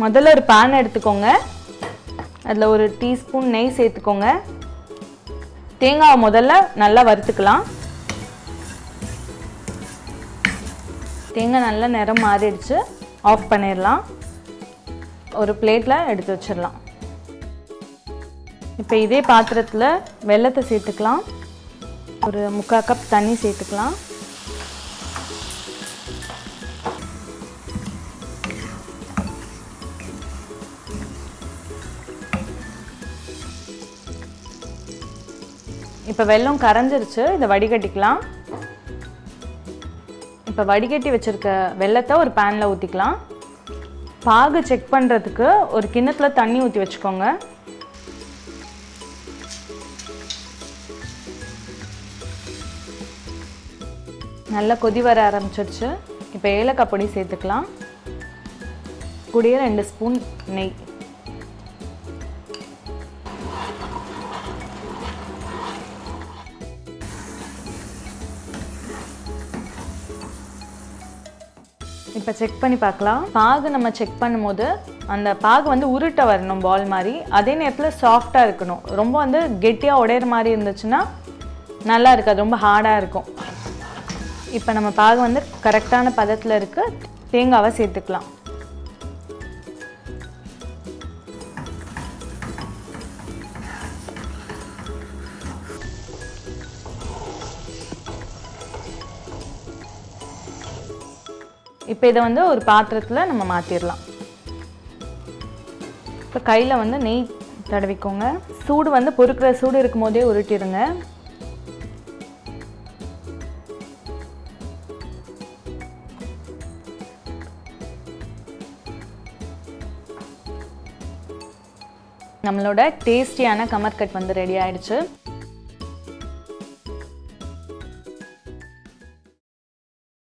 முதல்ல ஒரு pan எடுத்துக்கோங்க. அதில் ஒரு டீஸ்பூன் நெய் சேர்த்துக்கோங்க. தேங்காவை முதல்ல நல்லா வறுத்துக்கலாம். தேங்காய் நல்லா நிறம் மாறிடுச்சு. ஆஃப் பண்ணிடலாம். ஒரு பிளேட்டில் எடுத்து வச்சிடலாம். இப்போ இதே பாத்திரத்தில் வெல்லத்தை சேர்த்துக்கலாம். ஒரு 3/4 கப் தண்ணி சேர்த்துக்கலாம். இப்போ வெல்லம் கரைஞ்சிருச்சு. இதை வடிகட்டிக்கலாம். இப்போ வடிகட்டி வச்சிருக்க வெல்லத்தை ஒரு பேனில் ஊற்றிக்கலாம். பாகு செக் பண்ணுறதுக்கு ஒரு கிண்ணத்தில் தண்ணி ஊற்றி வச்சுக்கோங்க. நல்லா கொதி வர ஆரம்பிச்சிருச்சு. இப்போ ஏலக்காய் பொடி சேர்த்துக்கலாம். கூடயே 2 ஸ்பூன் நெய். இப்போ செக் பண்ணி பார்க்கலாம். பாகு நம்ம செக் பண்ணும்போது அந்த பாகு வந்து உருட்ட வரணும் பால் மாதிரி. அதே நேரத்தில் சாஃப்டாக இருக்கணும். ரொம்ப வந்து கெட்டியாக உடையிற மாதிரி இருந்துச்சுன்னா நல்லா இருக்காது, ரொம்ப ஹார்டாக இருக்கும். இப்போ நம்ம பாகு வந்து கரெக்டான பதத்தில் இருக்குது. தேங்காவை சேர்த்துக்கலாம். இப்போ இதை வந்து ஒரு பாத்திரத்தில் நம்ம மாற்றிடலாம். இப்போ கையில் வந்து நெய் தடவிக்கோங்க. சூடு வந்து பொறுக்கிற சூடு இருக்கும் போதே உருட்டிடுங்க. நம்மளோட டேஸ்டியான கமர்கட் வந்து ரெடி ஆயிடுச்சு.